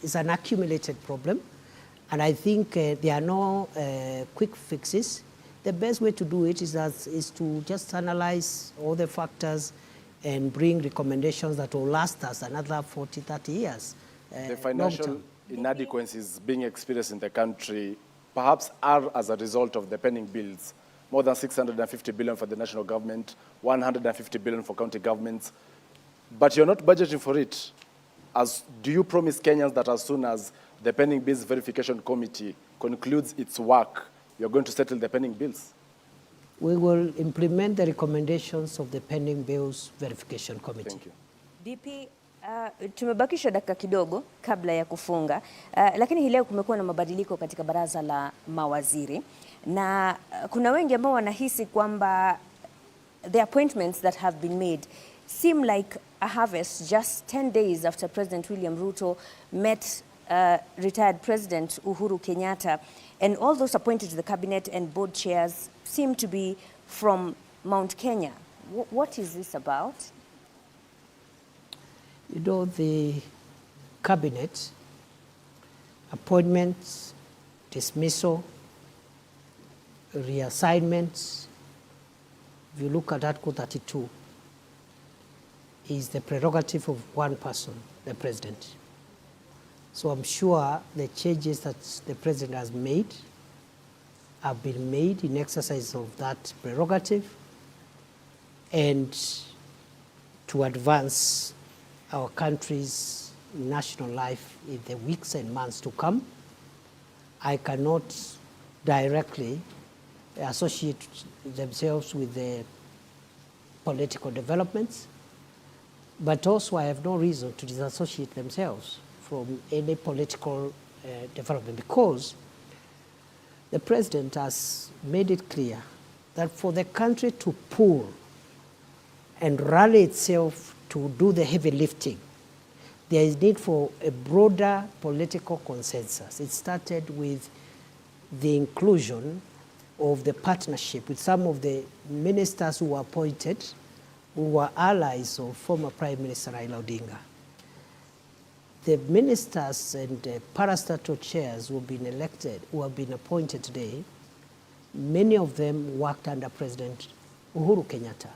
it's an accumulated problem. And I think there are no quick fixes. The best way to do it is to just analyze all the factors and bring recommendations that will last us another 40, 30 years. The financial inadequacies being experienced in the country perhaps are as a result of the pending bills. More than 650 billion for the national government, 150 billion for county governments. But you're not budgeting for it. Do you promise Kenyans that as soon as the pending bills verification committee concludes its work, you're going to settle the pending bills? We will implement the recommendations of the pending bills verification committee. Thank you. DP, tumebakisha dakika kidogo kabla ya kufunga, lakini hii leo kumekuwa na mabadiliko katika baraza la mawaziri na kuna wengi ambao wanahisi kwamba the appointments that have been made seem like a harvest just 10 days after President William Ruto met retired President Uhuru Kenyatta, and all those appointed to the cabinet and board chairs seem to be from Mount Kenya. What is this about? You know, the cabinet, appointments, dismissal, reassignments, if you look at Article 32, is the prerogative of one person, the president. So I'm sure the changes that the president has made have been made in exercise of that prerogative and to advance our country's national life in the weeks and months to come. I cannot directly associate themselves with the political developments, but also I have no reason to disassociate themselves from any political development, because the president has made it clear that for the country to pull and rally itself to do the heavy lifting, there is need for a broader political consensus. It started with the inclusion of the partnership with some of the ministers who were appointed, who were allies of former Prime Minister Raila Odinga. The ministers and parastatal chairs who have been elected, who have been appointed today, many of them worked under President Uhuru Kenyatta.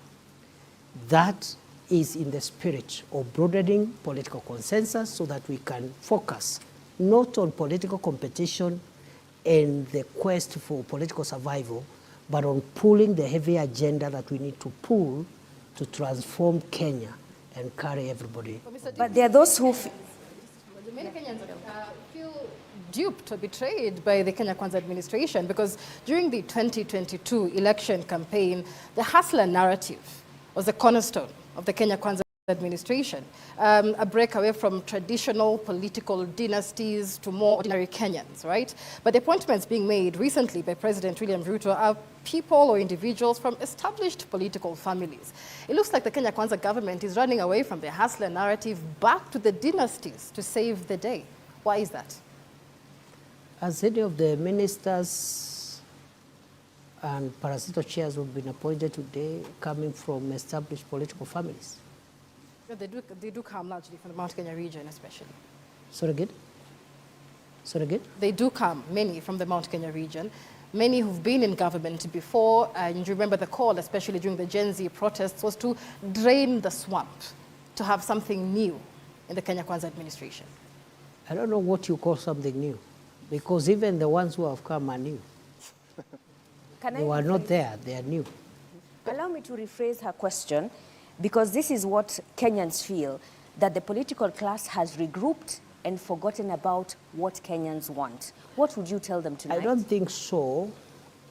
That is in the spirit of broadening political consensus so that we can focus not on political competition and the quest for political survival, but on pulling the heavy agenda that we need to pull to transform Kenya and carry everybody. But there are those who many Kenyans feel duped or betrayed by the Kenya Kwanza administration, because during the 2022 election campaign, the hustler narrative was the cornerstone of the Kenya Kwanza administration, a breakaway from traditional political dynasties to more ordinary Kenyans, right? But the appointments being made recently by President William Ruto are people or individuals from established political families. It looks like the Kenya Kwanza government is running away from the hustler narrative back to the dynasties to save the day. Why is that? As any of the ministers and parastatal chairs who have been appointed today coming from established political families? They do come largely from the Mount Kenya region, especially. Sorry again? Sorry again? They do come, many from the Mount Kenya region. Many who've been in government before, and you remember the call, especially during the Gen Z protests, was to drain the swamp, to have something new in the Kenya Kwanza administration. I don't know what you call something new, because even the ones who have come are new. They were not there, they are new. Allow me to rephrase her question, because this is what Kenyans feel, that the political class has regrouped and forgotten about what Kenyans want. What would you tell them tonight? I don't think so.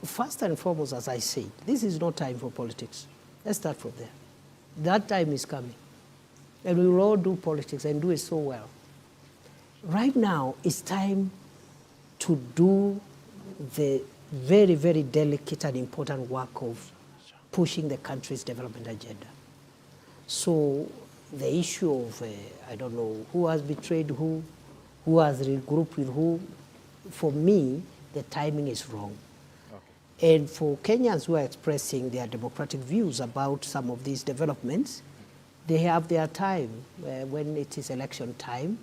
First and foremost, as I said, this is no time for politics. Let's start from there. That time is coming. And we will all do politics and do it so well. Right now, it's time to do the very, very delicate and important work of pushing the country's development agenda. So the issue of, I don't know, who has betrayed who has regrouped with who, for me, the timing is wrong. Okay. And for Kenyans who are expressing their democratic views about some of these developments, they have their time when it is election time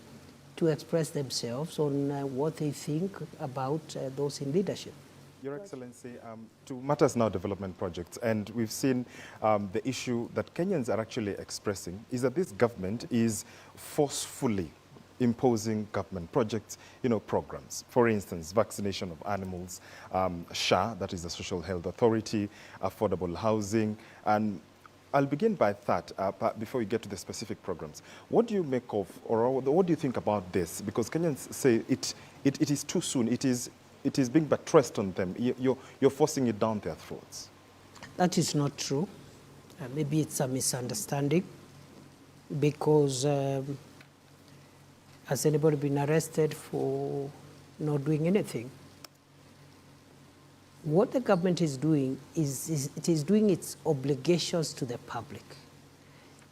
to express themselves on what they think about those in leadership. Your Excellency, to Matters Now development projects, and we've seen the issue that Kenyans are actually expressing is that this government is forcefully imposing government projects, programs. For instance, vaccination of animals, SHA, that is the Social Health Authority, affordable housing, and I'll begin by that before we get to the specific programs. What do you make of, or what do you think about this? Because Kenyans say it is too soon. It is being buttressed on them. You're forcing it down their throats. That is not true. Maybe it's a misunderstanding, because has anybody been arrested for not doing anything? What the government is doing is it is doing its obligations to the public.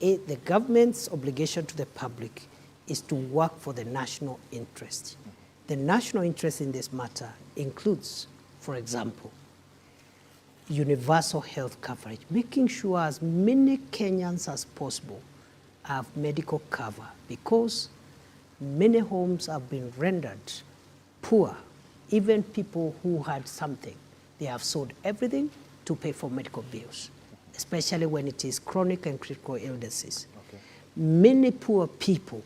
The government's obligation to the public is to work for the national interest. The national interest in this matter includes, for example, universal health coverage, making sure as many Kenyans as possible have medical cover, because many homes have been rendered poor. Even people who had something, they have sold everything to pay for medical bills, especially when it is chronic and critical illnesses. Okay. Many poor people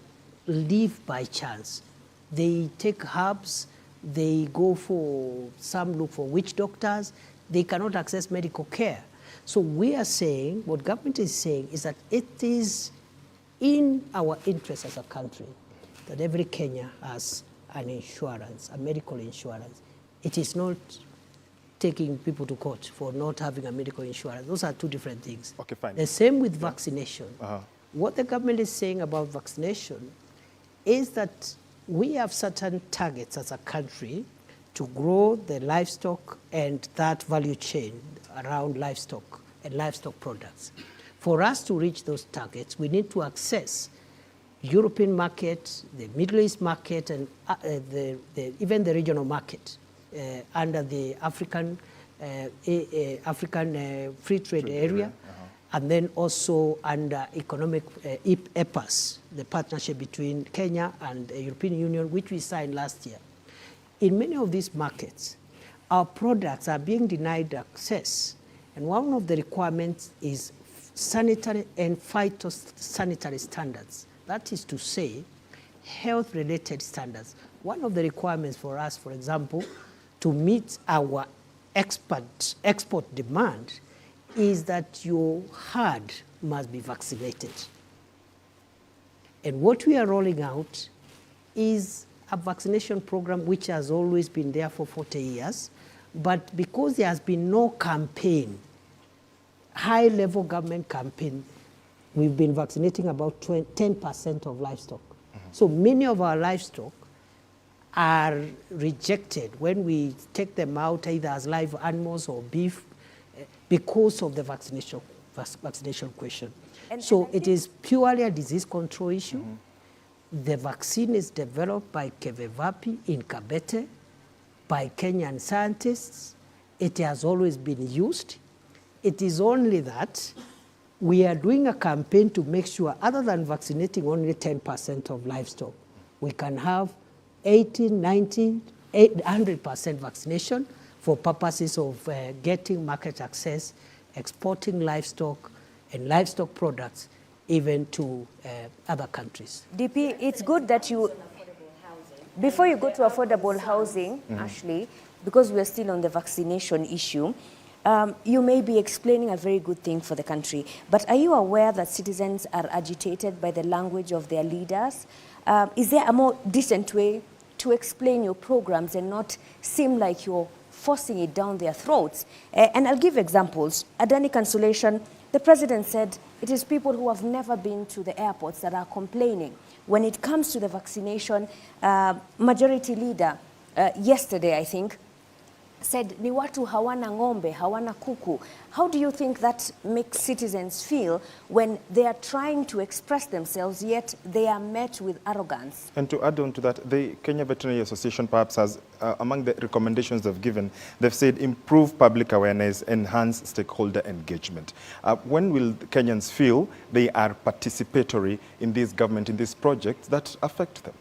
live by chance. They take herbs, they go for, some look for witch doctors, they cannot access medical care. So we are saying, what government is saying is that it is in our interest as a country that every Kenya has an insurance, a medical insurance. It is not taking people to court for not having a medical insurance. Those are two different things. Okay, fine. The same with vaccination. What the government is saying about vaccination is that we have certain targets as a country to grow the livestock and that value chain around livestock and livestock products. For us to reach those targets, we need to access European market, the Middle East market, and even the regional market under the African free trade area, and then also under economic EPAS, the partnership between Kenya and the European Union, which we signed last year. In many of these markets, our products are being denied access, and one of the requirements is sanitary and phytosanitary standards. That is to say, health-related standards. One of the requirements for us, for example, to meet our export demand is that your herd must be vaccinated. And what we are rolling out is a vaccination program which has always been there for 40 years, but because there has been no campaign, high-level government campaign, we've been vaccinating about 10% of livestock. So many of our livestock are rejected when we take them out either as live animals or beef because of the vaccination question. So it is purely a disease control issue. The vaccine is developed by Kevevapi in Kabete, by Kenyan scientists. It has always been used. It is only that we are doing a campaign to make sure, other than vaccinating only 10% of livestock, we can have 80, 90, 100% vaccination for purposes of getting market access, exporting livestock and livestock products even to other countries. DP, it's good that you, before you go to affordable housing, Ashley, because we're still on the vaccination issue, you may be explaining a very good thing for the country, but are you aware that citizens are agitated by the language of their leaders? Is there a more decent way to explain your programs and not seem like you're forcing it down their throats? And I'll give examples. Adani Consolation, the president said it is people who have never been to the airports that are complaining. When it comes to the vaccination, majority leader yesterday, I think, said ni watu hawana ng'ombe, hawana kuku. How do you think that makes citizens feel when they are trying to express themselves, yet they are met with arrogance? And to add on to that, the Kenya Veterinary Association perhaps has, among the recommendations they've given, they've said improve public awareness, enhance stakeholder engagement. When will Kenyans feel they are participatory in this government, in these projects that affect them?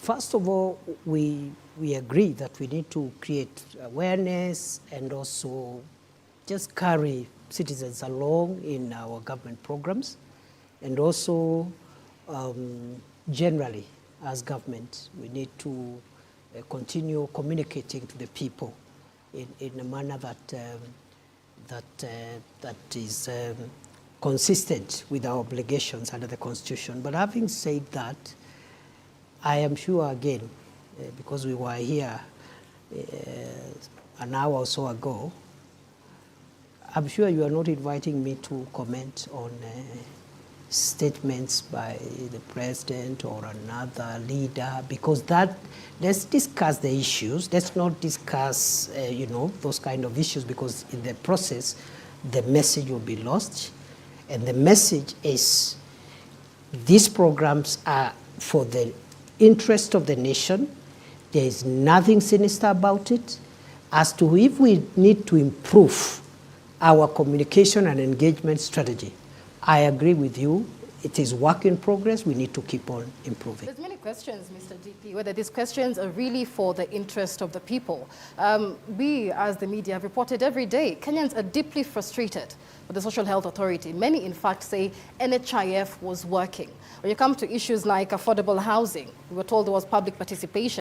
First of all, we agree that we need to create awareness and also just carry citizens along in our government programs, and also generally as government we need to continue communicating to the people in a manner that is consistent with our obligations under the Constitution. But having said that, I am sure again, because we were here an hour or so ago, I'm sure you are not inviting me to comment on statements by the president or another leader, because let's discuss the issues. Let's not discuss, those kind of issues, because in the process, the message will be lost. And the message is these programs are for the interest of the nation. There is nothing sinister about it. As to if we need to improve our communication and engagement strategy, I agree with you. It is work in progress. We need to keep on improving. There's many questions, Mr. DP, whether these questions are really for the interest of the people. We, as the media, have reported every day, Kenyans are deeply frustrated with the Social Health Authority. Many, in fact, say NHIF was working. When you come to issues like affordable housing, we were told there was public participation.